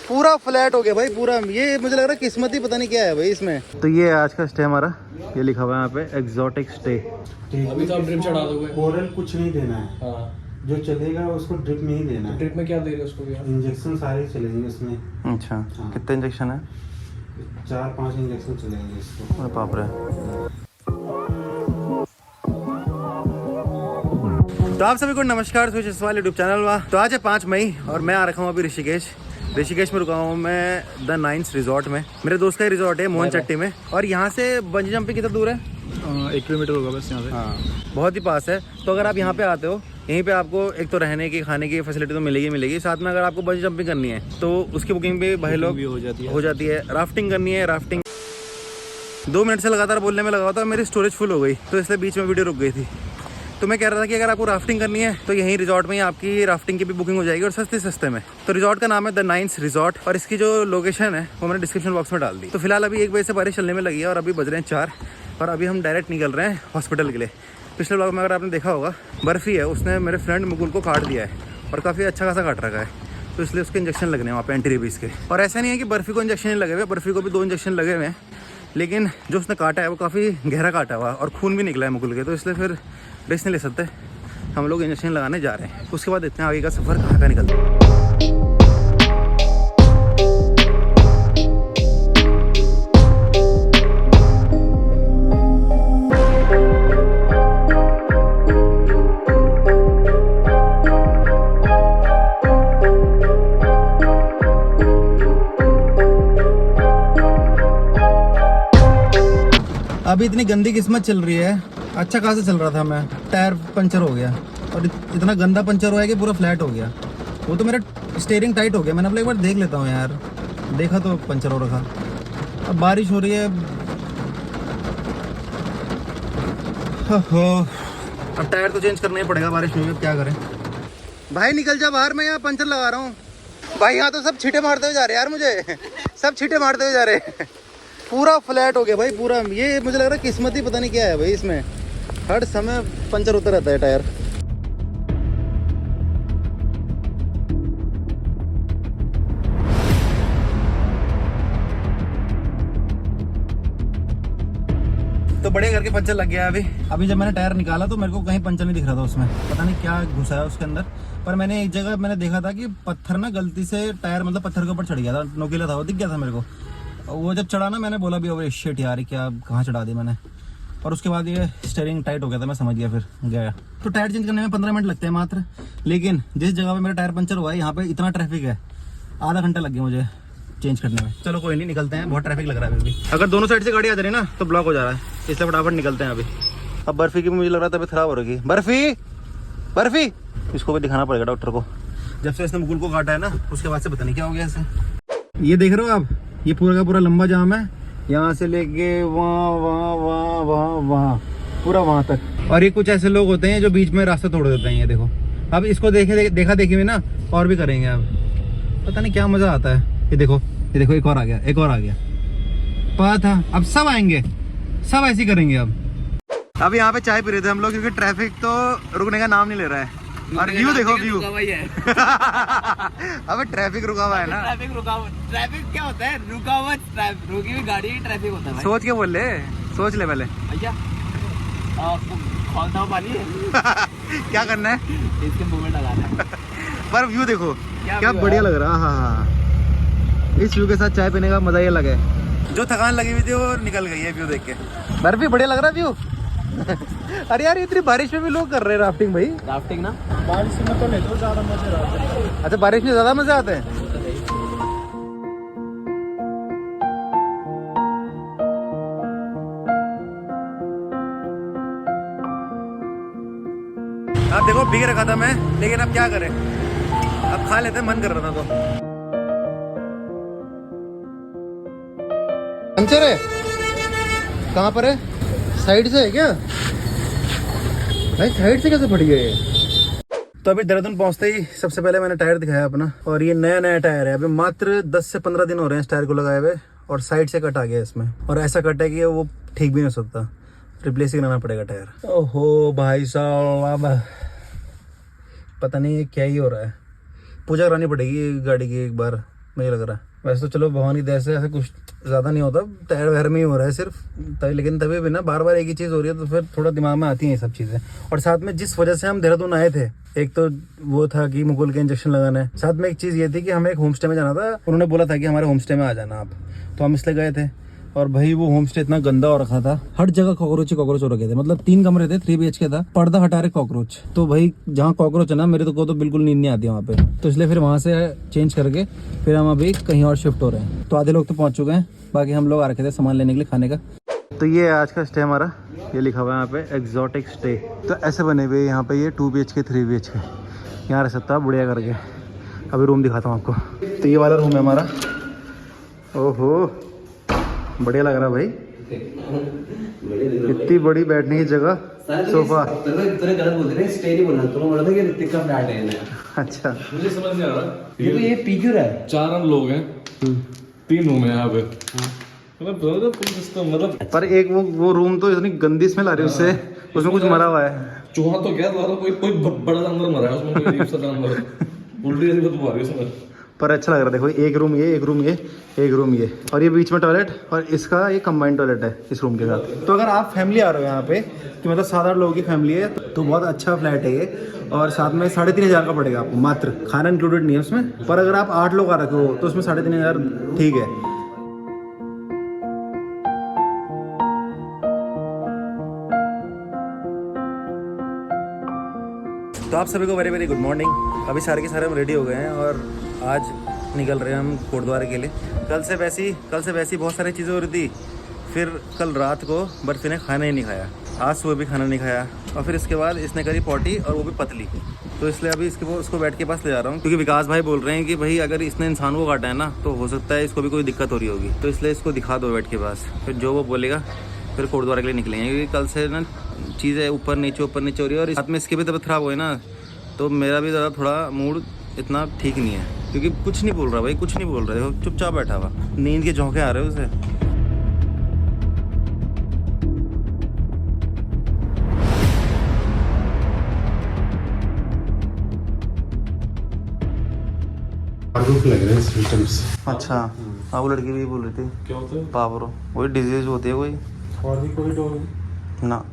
पूरा फ्लैट हो गया भाई पूरा। ये मुझे लग रहा है किस्मत ही पता नहीं क्या है भाई इसमें। तो ये आज का स्टे हमारा, ये लिखा हुआ है यहाँ पे एक्सोटिक स्टे। अभी तो आप ड्रिप चढ़ा दोगे। कोरल कुछ नहीं देना है। हाँ, जो चलेगा उसको ड्रिप में ही देना है। ड्रिप में क्या दे रहे हो उसको भैया? इंजेक्शन सारे चलेंगे उसमें। अच्छा हाँ। कितने इंजेक्शन है? 4-5 इंजेक्शन चलेंगे इसको। अरे बाप रे। तो आप सभी को नमस्कार स्विच इस वाले यूट्यूब चैनल में। तो आज है 5 मई और मैं आ रखा हूँ अभी ऋषिकेश में रुका हूँ मैं द नाइन्स रिजॉर्ट में। मेरे दोस्त का ही रिजॉर्ट है मोहन चट्टी में। और यहाँ से बंजी जंपिंग कितना दूर है? 1 किलोमीटर होगा बस यहाँ से। हाँ बहुत ही पास है। तो अगर आप यहाँ पे आते हो, यहीं पे आपको एक तो रहने की खाने की फैसिलिटी तो मिलेगी। साथ में अगर आपको बंजी जंपिंग करनी है तो उसकी बुकिंग भी भाई लोग हो जाती है। राफ्टिंग करनी है, राफ्टिंग 2 मिनट से लगातार बोलने में लगा हुआ था, मेरी स्टोरेज फुल हो गई तो इसलिए बीच में वीडियो रुक गई थी। तो मैं कह रहा था कि अगर आपको राफ्टिंग करनी है तो यहीं रिजॉर्ट में ही आपकी राफ्टिंग की भी बुकिंग हो जाएगी और सस्ते में। तो रिजॉर्ट का नाम है द नाइन्स रिजॉर्ट और इसकी जो लोकेशन है वो मैंने डिस्क्रिप्शन बॉक्स में डाल दी। तो फिलहाल अभी 1 बजे से बारिश चलने में लगी है और अभी बज रहे हैं 4 और अभी हम डायरेक्ट निकल रहे हैं हॉस्पिटल के लिए। पिछले ब्लॉग में अगर आपने देखा होगा, बर्फी है, उसने मेरे फ्रेंड मुकुल को काट दिया है और काफ़ी अच्छा खासा काट रखा है, तो इसलिए उसके इंजेक्शन लगने हैं वहाँ पे एंटी रेबीज़ के। और ऐसा नहीं है कि बर्फी को इंजेक्शन नहीं लगे हुए, बर्फी को भी 2 इंजेक्शन लगे हुए हैं, लेकिन जो उसने काटा है वो काफ़ी गहरा काटा हुआ और खून भी निकला है मुकुल के, तो इसलिए फिर रिस्क नहीं ले सकते। हम लोग इंजेक्शन लगाने जा रहे हैं, उसके बाद देखते हैं आगे का सफ़र कहाँ का निकलता है। अभी इतनी गंदी किस्मत चल रही है, अच्छा खासा चल रहा था मैं, टायर पंचर हो गया और इतना गंदा पंचर हुआ है कि पूरा फ्लैट हो गया। वो तो मेरा स्टीयरिंग टाइट हो गया, मैंने अपने एक बार देख लेता हूँ यार, देखा तो पंचर हो रखा। अब बारिश हो रही है, अब टायर तो चेंज करना ही पड़ेगा बारिश में, क्या करें। भाई निकल जा बाहर, मैं यहाँ पंचर लगा रहा हूँ। भाई यहाँ तो सब छींटे मारते हुए जा रहे हैं यार, मुझे सब छींटे मारते हुए जा रहे हैं। पूरा फ्लैट हो गया भाई पूरा। ये मुझे लग रहा है किस्मत ही पता नहीं क्या है भाई इसमें, हर समय पंचर होता रहता है टायर। तो बड़े करके पंचर लग गया अभी जब मैंने टायर निकाला तो मेरे को कहीं पंचर नहीं दिख रहा था उसमें, पता नहीं क्या घुसा है उसके अंदर। पर मैंने एक जगह मैंने देखा था कि पत्थर ना गलती से टायर मतलब पत्थर के ऊपर चढ़ गया था, नोकीला था वो, दिख गया था मेरे को। वो जब चढ़ा ना, मैंने बोला भी ओए शिट यार क्या कहाँ चढ़ा दी मैंने। और उसके बाद ये स्टीयरिंग टाइट हो गया था, मैं समझ गया, फिर गया। तो टायर चेंज करने में 15 मिनट लगते हैं मात्र, लेकिन जिस जगह पे मेरा टायर पंचर हुआ है यहाँ पे इतना ट्रैफिक है, आधा घंटा लग गया मुझे चेंज करने में। चलो कोई नहीं, निकलते हैं, बहुत ट्रैफिक लग रहा है अभी भी। अगर दोनों साइड से गाड़ी आ जा रही है ना तो ब्लॉक हो जा रहा है, इसलिए फटाफट निकलते हैं अभी। अब बर्फी की मुझे लग रहा था तबीयत खराब हो रही है। बर्फी इसको भी दिखाना पड़ेगा डॉक्टर को, जब से इसने मुकुल को काटा है ना उसके बाद से पता नहीं क्या हो गया इसे। ये देख रहे हो आप, ये पूरा का पूरा लंबा जाम है, यहाँ से लेके वहाँ पूरा वहाँ तक। और ये कुछ ऐसे लोग होते हैं जो बीच में रास्ता तोड़ देते हैं। ये देखो, अब इसको देखा देखी में ना और भी करेंगे, अब पता नहीं क्या मजा आता है। ये देखो एक और आ गया, पता था, अब सब आएंगे, सब ऐसे करेंगे। अब यहाँ पे चाय पी रहे थे हम लोग, क्योंकि ट्रैफिक तो रुकने का नाम नहीं ले रहा है। और व्यू देखो, व्यू अबे ट्रैफिक रुका हुआ है ना। ट्रैफिक क्या होता है? रुका हुआ रुकी हुई गाड़ी ट्रैफिक होता है। सोच के बोल ले, सोच ले पहले भैया, खोलता हूँ पानी क्या करना है, इसके मूवमेंट लगाना है। पर व्यू देखो क्या बढ़िया लग रहा है। हाँ, इस व्यू के साथ चाय पीने का मजा ही अलग है। जो थकान लगी हुई थी वो निकल गई है व्यू देख के। बर्फी बढ़िया लग रहा है व्यू। अरे यार इतनी बारिश में भी लोग कर रहे हैं राफ्टिंग भाई। राफ्टिंग ना बारिश में तो नहीं, तो ज्यादा मजे आते हैं। अच्छा, बारिश में ज्यादा मजे आते हैं। अब देखो भीग रखा था मैं, लेकिन अब क्या करें, अब खा लेते, मन कर रहा था तो। पंचर है कहाँ पर है? साइड से है क्या भाई? साइड से कैसे फट गया ये? तो अभी देहरादून पहुंचते ही सबसे पहले मैंने टायर दिखाया अपना, और ये नया टायर है। अभी मात्र 10 से 15 दिन हो रहे हैं इस टायर को लगाए हुए, और साइड से कट आ गया इसमें, और ऐसा कट है कि वो ठीक भी नहीं हो सकता, रिप्लेस ही करना पड़ेगा टायर। ओहो भाई साहब, पता नहीं क्या ही हो रहा है। पूजा करानी पड़ेगी गाड़ी की एक बार, मुझे लग रहा है। वैसे तो चलो भगवान की दया से ऐसा कुछ ज़्यादा नहीं होता, टायर वायर में ही हो रहा है सिर्फ तभी, लेकिन तभी भी ना बार बार एक ही चीज़ हो रही है तो फिर थोड़ा दिमाग में आती हैं ये सब चीज़ें। और साथ में जिस वजह से हम देहरादून आए थे, एक तो वो था कि मुकुल के इंजेक्शन लगाना है, साथ में एक चीज़ ये थी कि हमें एक होम स्टे में जाना था। उन्होंने बोला था कि हमारे होम स्टे में आ जाना आप, तो हम इसलिए गए थे। और भाई वो होम स्टे इतना गंदा हो रखा था, हर जगह कॉकरोच ही कॉकरोच हो रखे थे। मतलब 3 कमरे थे, 3 BHK था, पर्दा हटा रहे कॉकरोच। तो भाई जहाँ कॉकरोच है ना, मेरे को तो बिल्कुल नींद नहीं आती वहाँ पे, तो इसलिए फिर वहाँ से चेंज करके फिर हम अभी कहीं और शिफ्ट हो रहे हैं। तो आधे लोग तो पहुँच चुके हैं, बाकी हम लोग आ रखे थे सामान लेने के लिए खाने का। तो ये है आज का स्टे हमारा, ये लिखा हुआ है यहाँ पे एक्सोटिक स्टे। तो ऐसे बने हुए यहाँ पे ये 2 BHK 3 BHK, यहाँ रह सकता है बढ़िया करके। अभी रूम दिखाता हूँ आपको। तो ये वाला रूम है हमारा। ओहो बढ़िया लग रहा है भाई, इतनी बड़ी बैठने की जगह, सोफा। तूने गलत बोल दिया, स्टे नहीं बोलना, तूने बोला था कि ऋतिक का फ्लैट है ना। अच्छा मुझे समझ नहीं आ रहा। ये पी क्यों रहा है? 4 हम लोग हैं, 3 रूम है यहाँ पे। मतलब पर एक वो रूम तो इतनी गंदी स्मेल आ रही है उससे, उसमें कुछ मरा हुआ है। चूहा तो क्या द्वारा कोई बड़ा जानवर मरा है उसमें, कोई अजीब सा जानवर, उल्टी जैसी बदबू आ रही है उसमें। पर अच्छा लग रहा है। देखो एक रूम ये, एक रूम ये, एक रूम ये, और ये बीच में टॉयलेट, और इसका ये कंबाइंड टॉयलेट है इस रूम के साथ। तो अगर आप फैमिली आ रहे हो यहाँ पे, कि मतलब 7-8 लोगों की फैमिली है, तो बहुत अच्छा फ्लैट है ये। और साथ में 3500 का पड़ेगा आपको मात्र, खाना इंक्लूडेड नहीं है उसमें। पर अगर आप 8 लोग आ रखे हो तो उसमें 3500 ठीक है। तो आप सभी को वेरी वेरी गुड मॉर्निंग। अभी सारे के सारे हम रेडी हो गए हैं और आज निकल रहे हैं हम कोटद्वार के लिए। कल से वैसी बहुत सारी चीज़ें हो रही थी। फिर कल रात को बर्फी ने खाना ही नहीं खाया, आज सुबह भी खाना नहीं खाया, और फिर इसके बाद इसने करी पॉटी, और वो भी पतली। तो इसलिए अभी उसको बेड के पास ले जा रहा हूँ, क्योंकि विकास भाई बोल रहे हैं कि भाई अगर इसने इंसान को काटा है ना, तो हो सकता है इसको भी कोई दिक्कत हो रही होगी। तो इसलिए इसको दिखा दो बेड के पास, फिर जो वो बोलेगा फिर कोटद्वार के लिए निकलेंगे। क्योंकि कल से ना चीज़ें ऊपर नीचे हो रही है, और साथ में इसकी भी तबीयत ख़राब हुई ना, तो मेरा भी ज़्यादा थोड़ा मूड इतना ठीक नहीं है। क्योंकि कुछ नहीं बोल रहा भाई, कुछ नहीं बोल रहा है, चुपचाप बैठा हुआ, नींद के झोंके आ रहे हैं उसे। पावरों लग रहे हैं सिम्टम्स। अच्छा हाँ, वो लड़की भी बोल रही थी क्या होता है? पावरो, वही डिजीज होती है कोई और भी कोई डॉग ना,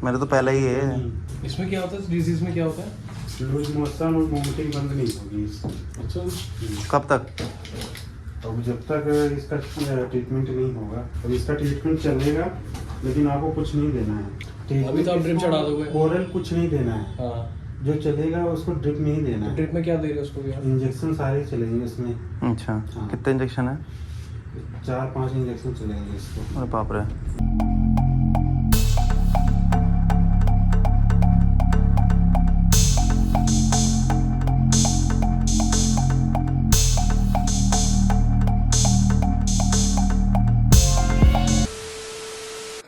मेरे तो पहले ही है। इसमें क्या होता है? डिजीज में क्या होता है? लूज मोशन और वोमिटिंग बंद नहीं होगी इससे। अच्छा, कब तक? अब जब तक इसका ट्रीटमेंट नहीं होगा, अब इसका ट्रीटमेंट चलेगा, लेकिन आपको कुछ नहीं देना है। अभी तो आप ड्रिप चढ़ा दोगे? ओरल कुछ नहीं देना है, हाँ, जो चलेगा उसको ड्रिप में ही देना है। ड्रिप में क्या दे रहे हो उसको? इंजेक्शन सारे चलेंगे इसमें। अच्छा हाँ। कितने इंजेक्शन है? 4-5 इंजेक्शन चलेंगे इसको। अरे बाप रे।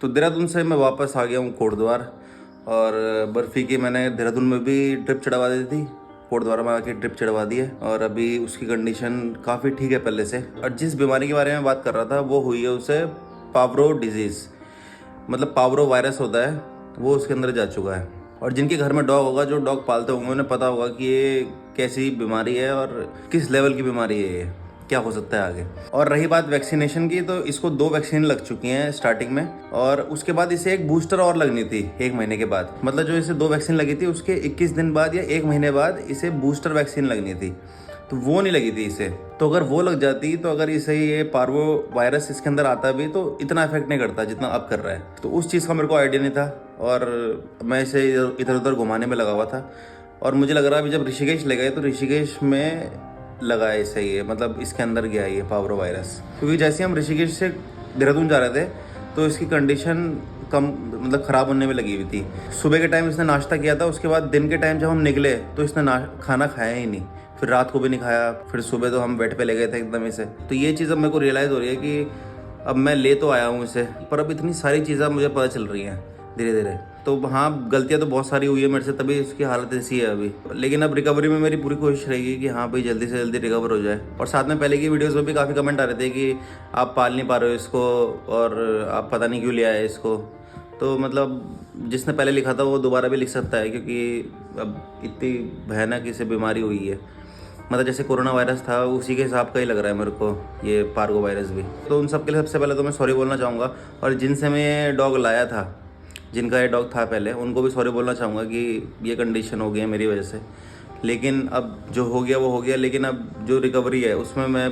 तो देहरादून से मैं वापस आ गया हूँ कोटद्वार, और बर्फ़ी की मैंने देहरादून में भी ड्रिप चढ़वा दी थी, कोटद्वार में आके ड्रिप चढ़वा दी है, और अभी उसकी कंडीशन काफ़ी ठीक है पहले से। और जिस बीमारी के बारे में बात कर रहा था वो हुई है उसे पावरो डिजीज़, मतलब पावरो वायरस होता है, वो उसके अंदर जा चुका है। और जिनके घर में डॉग होगा, जो डॉग पालते होंगे, उन्हें पता होगा कि ये कैसी बीमारी है और किस लेवल की बीमारी है, ये क्या हो सकता है आगे। और रही बात वैक्सीनेशन की, तो इसको 2 वैक्सीन लग चुकी हैं स्टार्टिंग में, और उसके बाद इसे एक बूस्टर और लगनी थी 1 महीने के बाद। मतलब जो इसे 2 वैक्सीन लगी थी उसके 21 दिन बाद या 1 महीने बाद इसे बूस्टर वैक्सीन लगनी थी, तो वो नहीं लगी थी इसे। तो अगर वो लग जाती, तो अगर इसे ये पार्वो वायरस इसके अंदर आता भी, तो इतना इफेक्ट नहीं करता जितना अब कर रहा है। तो उस चीज़ का मेरे को आइडिया नहीं था, और मैं इसे इधर उधर घुमाने में लगा हुआ था। और मुझे लग रहा है अभी जब ऋषिकेश ले गए, तो ऋषिकेश में लगा है इसे, ये मतलब इसके अंदर गया ये पावरो वायरस। क्योंकि जैसे हम ऋषिकेश से देहरादून जा रहे थे, तो इसकी कंडीशन कम मतलब ख़राब होने में लगी हुई थी। सुबह के टाइम इसने नाश्ता किया था, उसके बाद दिन के टाइम जब हम निकले तो इसने खाना खाया ही नहीं, फिर रात को भी नहीं खाया, फिर सुबह तो हम बेड पे ले गए थे एकदम इसे। तो ये चीज़ अब मेरे को रियलाइज़ हो रही है कि अब मैं ले तो आया हूँ इसे, पर अब इतनी सारी चीज़ें मुझे पता चल रही हैं धीरे धीरे। तो हाँ, गलतियाँ तो बहुत सारी हुई है मेरे से, तभी इसकी हालत ऐसी है अभी। लेकिन अब रिकवरी में मेरी पूरी कोशिश रहेगी कि हाँ भाई जल्दी से जल्दी रिकवर हो जाए। और साथ में पहले की वीडियोस में भी काफ़ी कमेंट आ रहे थे कि आप पाल नहीं पा रहे हो इसको, और आप पता नहीं क्यों ले आए इसको। तो मतलब जिसने पहले लिखा था वो दोबारा भी लिख सकता है, क्योंकि अब इतनी भयानक इसे बीमारी हुई है। मतलब जैसे कोरोना वायरस था उसी के हिसाब का ही लग रहा है मेरे को ये पार्गो वायरस भी। तो उन सब के लिए सबसे पहले तो मैं सॉरी बोलना चाहूँगा, और जिनसे मैं ये डॉग लाया था, जिनका ये डॉग था पहले, उनको भी सॉरी बोलना चाहूँगा कि ये कंडीशन हो गई है मेरी वजह से। लेकिन अब जो हो गया वो हो गया, लेकिन अब जो रिकवरी है उसमें मैं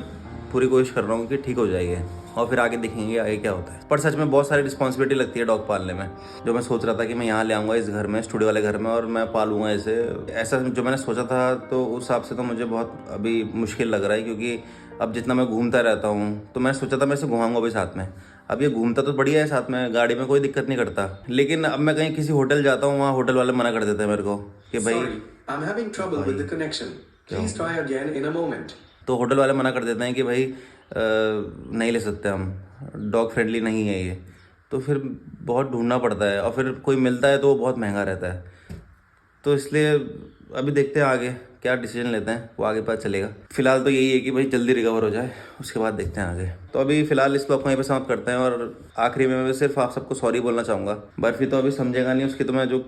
पूरी कोशिश कर रहा हूँ कि ठीक हो जाएगी, और फिर आगे देखेंगे आगे क्या होता है। पर सच में बहुत सारी रिस्पॉन्सिबिलिटी लगती है डॉग पालने में। जो मैं सोच रहा था कि मैं यहाँ ले आऊँगा इस घर में, स्टूडियो वाले घर में, और मैं पालूंगा इसे, ऐसा जो मैंने सोचा था, तो उस हिसाब से तो मुझे बहुत अभी मुश्किल लग रहा है। क्योंकि अब जितना मैं घूमता रहता हूँ, तो मैं सोचा था मैं इसे घुमाऊँगा भी साथ में। अब ये घूमता तो बढ़िया है साथ में, गाड़ी में कोई दिक्कत नहीं करता, लेकिन अब मैं कहीं किसी होटल जाता हूँ, वहाँ होटल वाले मना कर देते हैं मेरे को कि भाई I'm having trouble with the connection. Please try again in a moment. तो होटल वाले मना कर देते हैं कि भाई नहीं ले सकते हम, डॉग फ्रेंडली नहीं है ये। तो फिर बहुत ढूंढना पड़ता है, और फिर कोई मिलता है तो वो बहुत महंगा रहता है। तो इसलिए अभी देखते हैं आगे क्या डिसीजन लेते हैं, वो आगे पता चलेगा। फिलहाल तो यही है कि भाई जल्दी रिकवर हो जाए, उसके बाद देखते हैं आगे। तो अभी फिलहाल इस ब्लॉग को यहीं पे समाप्त करते हैं, और आखिरी में मैं सिर्फ आप सबको सॉरी बोलना चाहूँगा। बर्फी तो अभी समझेगा नहीं, उसकी तो मैं जो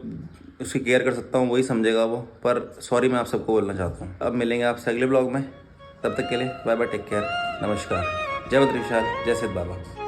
उसकी केयर कर सकता हूँ वही समझेगा वो, पर सॉरी मैं आप सबको बोलना चाहता हूँ। अब मिलेंगे आपसे अगले ब्लॉग में, तब तक के लिए बाय बाय, टेक केयर, नमस्कार, जय बद्रीशाल, जय सिद्ध बाबा।